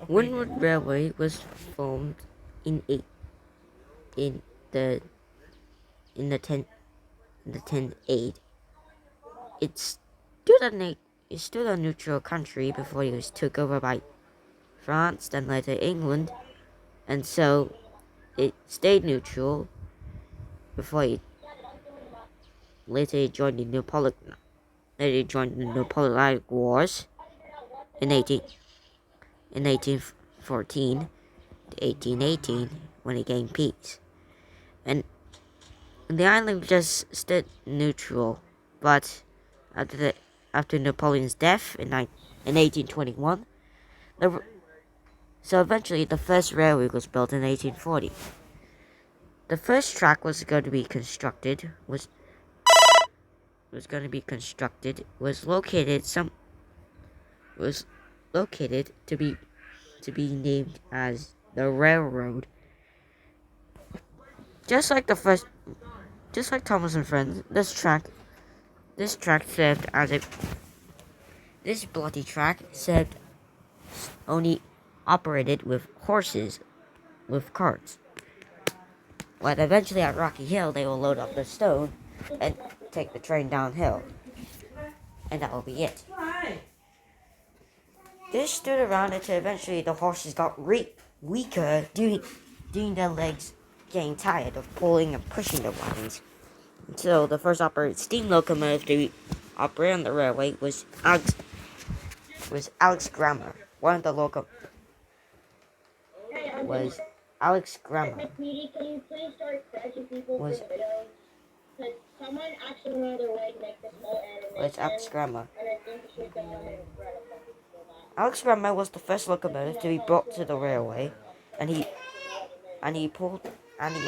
Windward Railway was formed in in the in the ten in the 1008. It stood it stood a neutral country before it was took over by France, then later England, and so it stayed neutral before it later joined the Napoleonic Wars in 1814 to 1818 when it gained peace. And the island just stood neutral, but after Napoleon's death in 1821, so eventually the first railway was built in 1840. The first track was located to be named as the railroad. Just like Thomas and Friends, this bloody track served only operated with horses, with carts. But eventually at Rocky Hill, they will load up the stone and take the train downhill. And that will be it. This stood around until eventually the horses got weaker due their legs getting tired of pulling and pushing the wagons. So the first operated steam locomotive to operate on the railway was Alex Grammer. One of the was Alex Grammer. Petey, can you please start correcting people for the videos? Because someone actually went out of their way to make this whole animation. Was Alex Grammer. And I think you should go ahead and correct them. Alex Grammer was the first locomotive to be brought to the railway, and the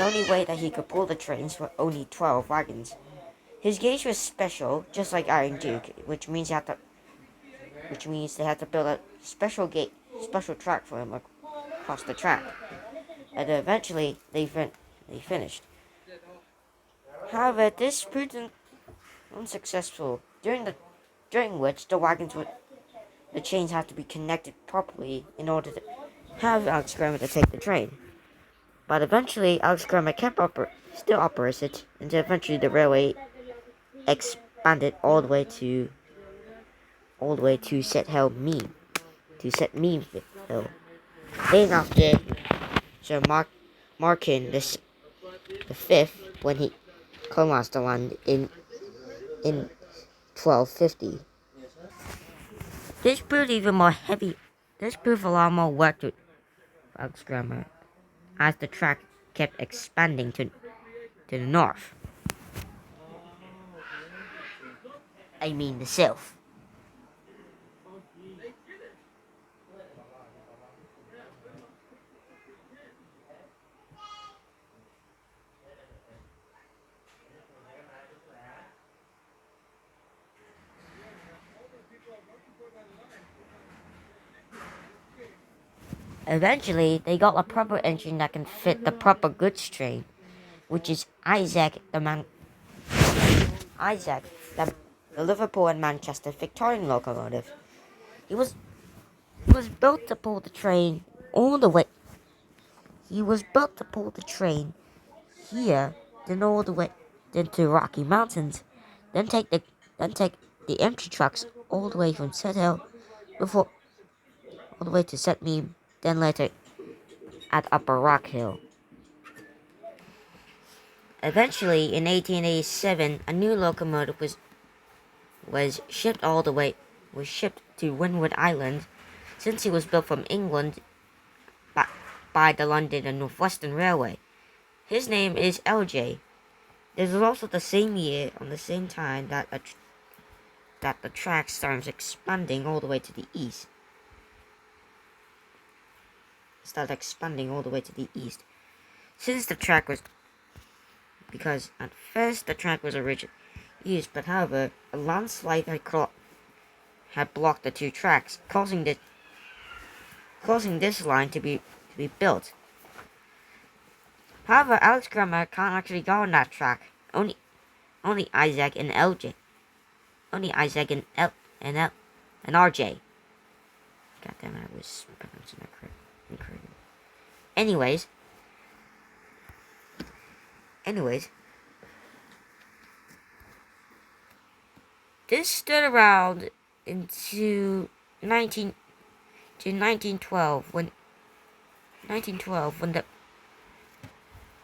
only way that he could pull the trains were only 12 wagons. His gauge was special, just like Iron Duke, which means they had to build a special track for him across the track. And eventually they finished. However, this proved unsuccessful, during which the chains had to be connected properly in order to have Alex Grammer to take the train. But eventually, Alex Grammer still operated until eventually the railway expanded all the way to Set Mean Hill. Then after Sir Markin the Fifth, when he colonized the land in 1250. This proved a lot more work to Alex Grammer, as the track kept expanding to the north. I mean the south. Eventually, they got a proper engine that can fit the proper goods train, which is Isaac, the Liverpool and Manchester Victorian locomotive. He was built to pull the train all the way. He was built to pull the train here, then all the way, then to Rocky Mountains, then take the empty trucks all the way from Set Hill, all the way to Set Meem, then later at Upper Rock Hill. Eventually, in 1887, a new locomotive was shipped to Windward Island, since it was built from England by the London and North Western Railway. His name is LJ. This was also the same year, on the same time, that the track starts expanding all the way to the east. Because at first the track was originally used, but however, a landslide had blocked the two tracks, causing this line to be built. However, Alex Grammer can't actually go on that track. Only Isaac and LJ. Only Isaac and RJ. God damn it, I was pronouncing that incorrectly. Anyways, this stood around into 1912 when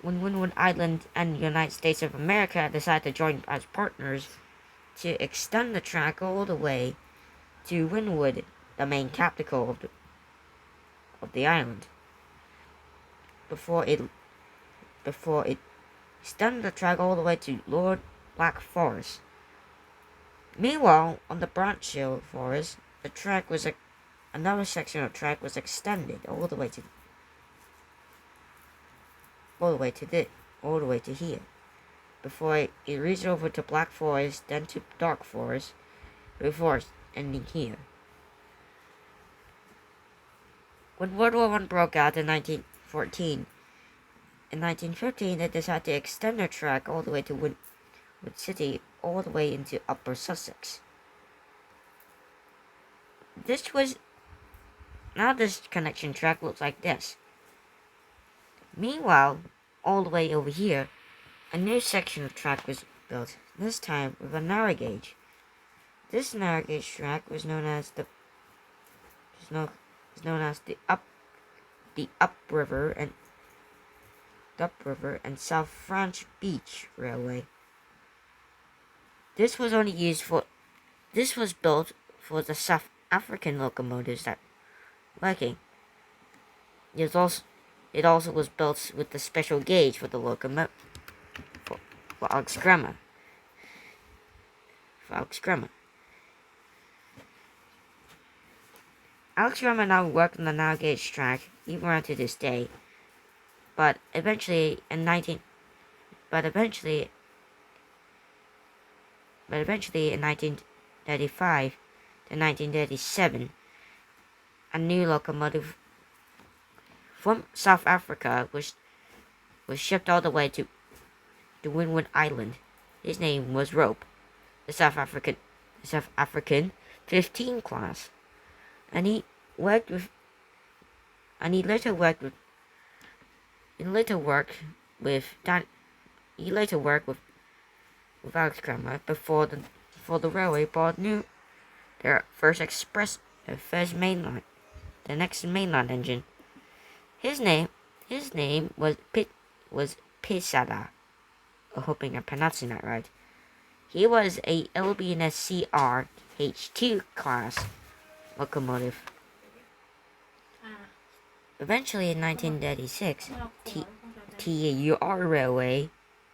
when Windward Island and the United States of America decided to join as partners to extend the track all the way to Windward, the main capital of the island. Before it extended the track all the way to Lord Black Forest. Meanwhile, on the Branch Hill Forest, the track was another section of track was extended all the way to here. Before it reached over to Black Forest, then to Dark Forest, before ending here. When World War I broke out in 1914, in 1915 they decided to extend their track all the way to Wood City, all the way into Upper Sussex. This connection track looks like this. Meanwhile, all the way over here, a new section of track was built, this time with a narrow gauge. This narrow gauge track was known as the Upriver and South Branch Beach Railway. This was built for the South African locomotives that were working. It also was built with the special gauge for the locomotive for Alex Grammar. Alex Grammar now worked on the narrow gauge track even around to this day. But eventually in 1935 to 1937, a new locomotive from South Africa was shipped all the way to Windward Island. His name was Rope, the South African 15 class, and he later worked with Alex Kramer before the railway bought their next mainline engine. His name was Pisada. I'm hoping I'm pronouncing that right. He was a LBNS CR H2 class locomotive. Eventually in 1936, TUR Railway,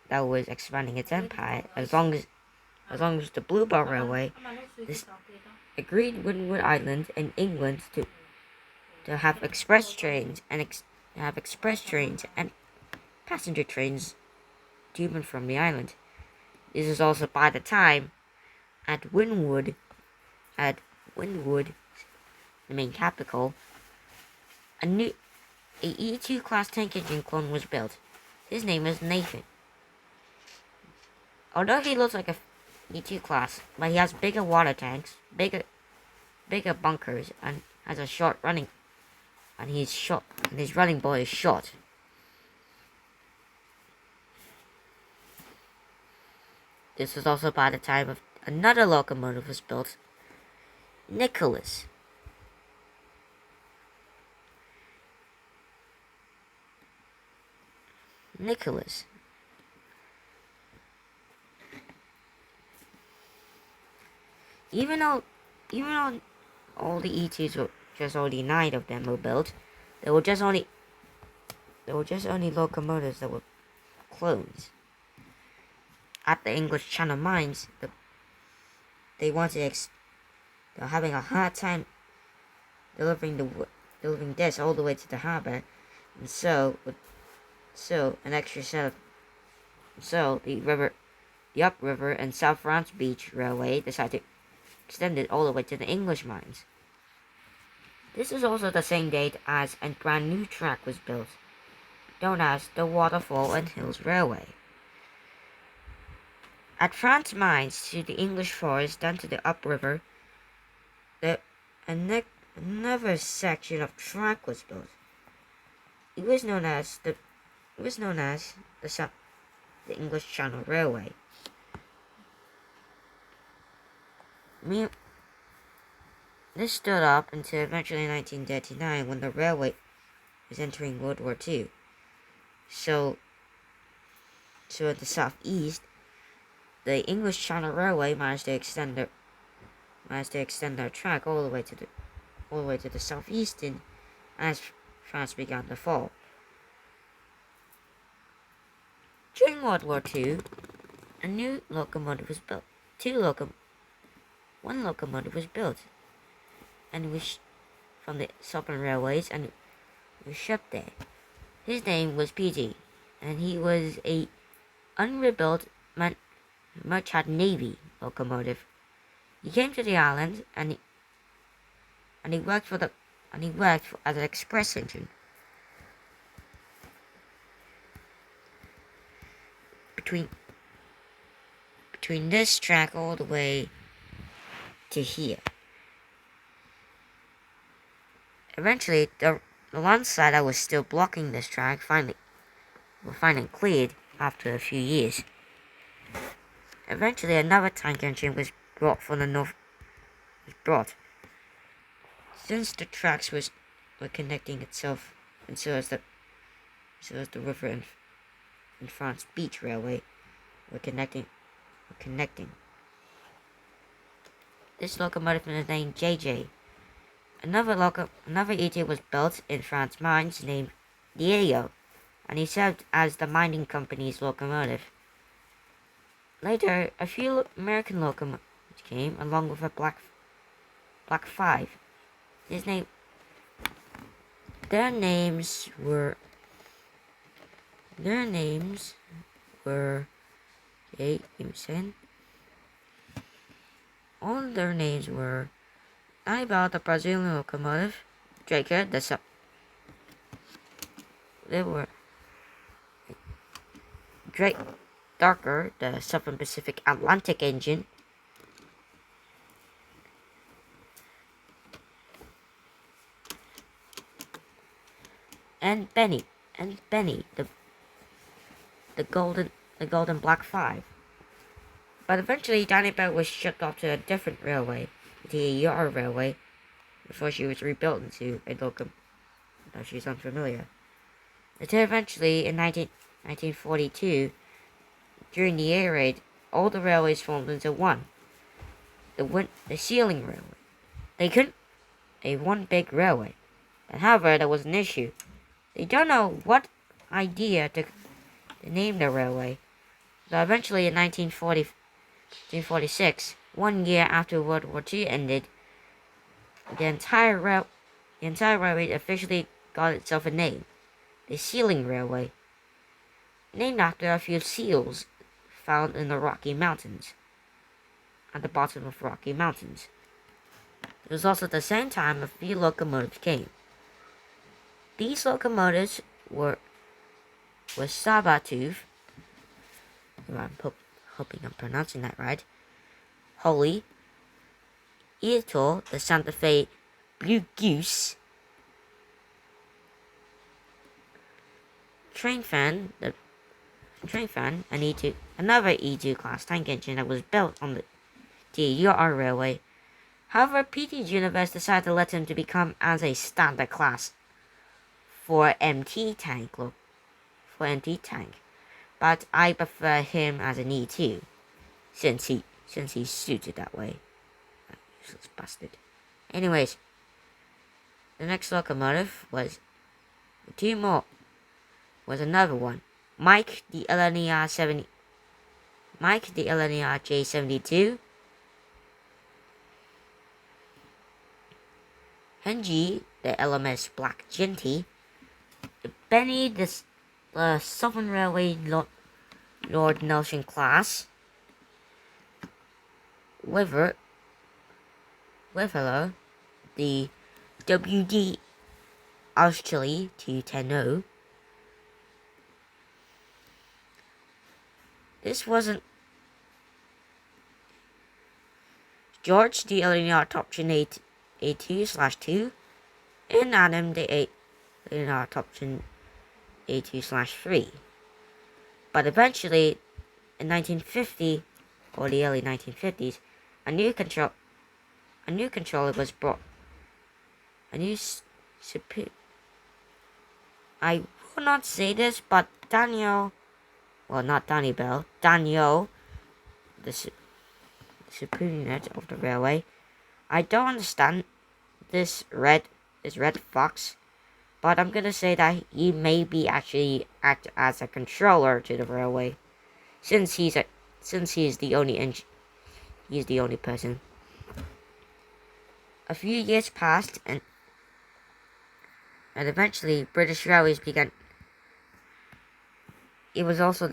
that was expanding its empire, as long as the Blue Belt Railway, agreed Windward Island and England to have express trains and passenger trains to and from the island. This is also by the time at Windward, the main capital, a E2 class tank engine clone was built. His name is Nathan. Although he looks like a E2 class, but he has bigger water tanks, bigger bunkers, and has a short running, and he's short, and his running board is short. This was also by the time of another locomotive was built, Nicholas. Even though all the E2s were just only 9 of them were built, there were just only locomotives that were clones. At the English Channel mines, they were having a hard time delivering this all the way to the harbor, and so an extra set of the Upriver and South Branch Beach Railway decided to extend it all the way to the English mines. This is also the same date as a brand new track was built, known as the Waterfall and Hills Railway. At France's mines to the English forest, then to the upriver, another section of track was built. It was known as the English Channel Railway. This stood up until eventually 1939 when the railway was entering World War II. So at the southeast, the English Channel Railway managed to extend their track all the way to the southeast as France began to fall. During World War II, a new locomotive was built. One locomotive was built, and it was from the Southern Railways, and it was shipped there. His name was Petey, and he was a unrebuilt Merchant Navy locomotive. He came to the island, and he worked as an express engine. Between this track all the way to here. Eventually, the one side that was still blocking this track finally cleared after a few years. Eventually, another tank engine was brought from the north. Since the tracks were connecting itself, and so as the river and France Beach Railway were connecting. This locomotive is named JJ. Another ET was built in France mines named Diego, and he served as the mining company's locomotive. Later, a few American locomotives came along with a Black 5. Their names were okay, give me a second. All their names were Anibal, the Brazilian locomotive, Draker, they were Darker, the Southern Pacific Atlantic engine, and Benny, the Golden Black 5. But eventually, Dannybell was shipped off to a different railway, the Yard Railway, before she was rebuilt into a locomotive. Now she's unfamiliar. Until eventually, in 1942, during the air raid, all the railways formed into one. The Sealing Railway. They couldn't one big railway. But however, there was an issue. They don't know what idea to name the railway. So eventually, in 1946, 1 year after World War II ended, the entire railway officially got itself a name, the Sealing Railway, named after a few seals found in the Rocky Mountains, at the bottom of Rocky Mountains. It was also at the same time a few locomotives came. These locomotives were Sabatov, I'm hoping I'm pronouncing that right, Holy, Eator, the Santa Fe Blue Goose, Train Fan, and E2, another E2 class tank engine that was built on the DUR railway. However, PT's Universe decided to let him to become as a standard class for MT tank, but I prefer him as an E2, since he's suited that way. Useless bastard. Anyways, the next locomotive was another one. Mike the LNER J72, Henji the LMS Black Genty, Benny the Southern Railway Lord Nelson class, Weather, the WD Australia 210. This wasn't George the LNR Top Gen 8 A2/2 and Adam the 8 in our top option A2/3. But eventually, in 1950 or the early 1950s, a new controller was brought. A new I will not say this, but Daniel, well, not Danny Bell, Daniel, the superintendent of the railway. I don't understand this red fox, but I'm gonna say that he maybe actually act as a controller to the railway, since he's the only person. A few years passed, and eventually British Railways began. It was also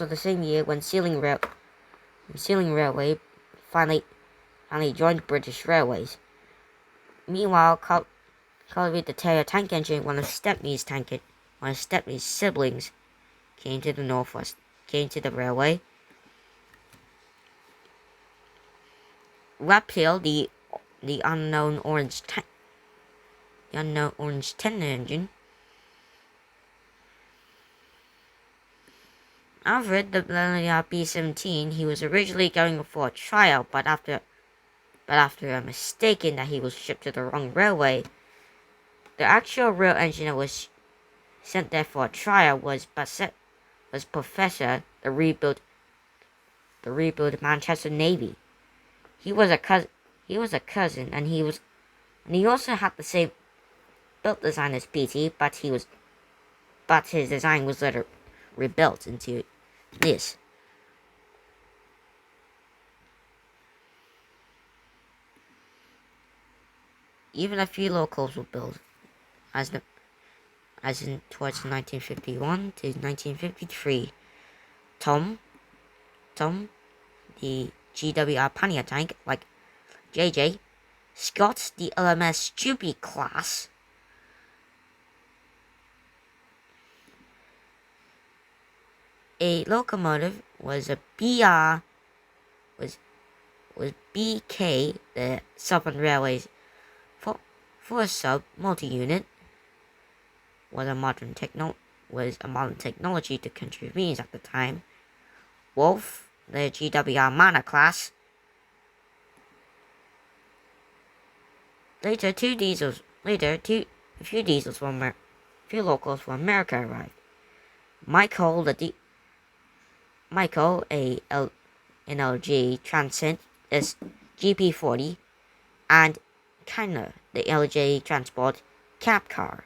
the same year when Sealing Railway finally joined British Railways. Meanwhile, Colby the Terrier tank engine, one of Stepney's siblings, came to the railway. Raphael, the unknown orange tender engine. Alfred, the B-17, he was originally going for a trial, but after a mistake in that he was shipped to the wrong railway, the actual real engineer that was sent there for a trial was Professor, the rebuilt Manchester Navy. He was a cousin, and he also had the same built design as petey, but his design was later rebuilt into this. Even a few locals were built, as in towards 1951 to 1953. Tom, the GWR pannier tank, like JJ. Scott, the LMS Juby class. A locomotive was a BK, the Southern Railways for a sub multi-unit, was a modern technology to convenience at the time. Wolf, the GWR Mana class. Later, a few locals from America arrived. Michael, a NLG Transit is GP40, and Kinner, the LJ Transport cab car.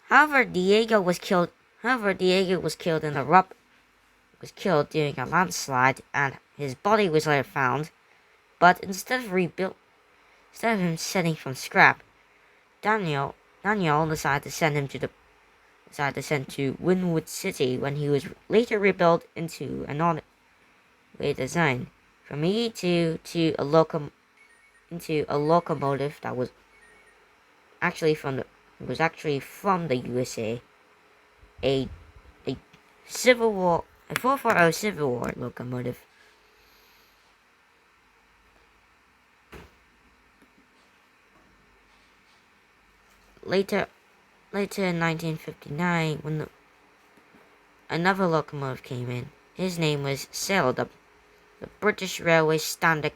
However, Diego was killed during a landslide, and his body was later found. But instead of him sending from scrap, Daniel decided to send to Winwood City, when he was later rebuilt into another way design, from E2 to a locomotive that was actually from the USA, a 440 Civil War locomotive. Later in 1959, when another locomotive came in, his name was Sailor, the British Railway Standard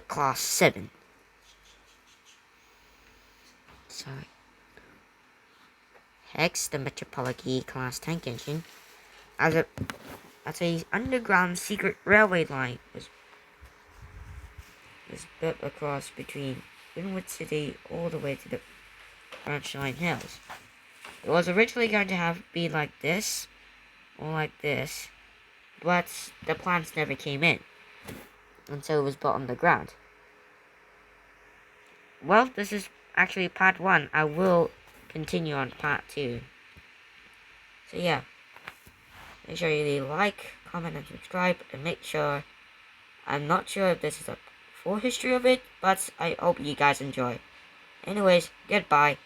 Class 7. Sorry. Hex, the Metropolitan class tank engine, as a underground secret railway line was built across between Winwood City all the way to the Branch Line Hills. It was originally going to be like this, or like this, but the plans never came in, and so it was built on the ground. Well, this is actually part 1. I will continue on part 2. So yeah, make sure you leave a like, comment, and subscribe, and make sure, I'm not sure if this is a full history of it, but I hope you guys enjoy. Anyways, goodbye.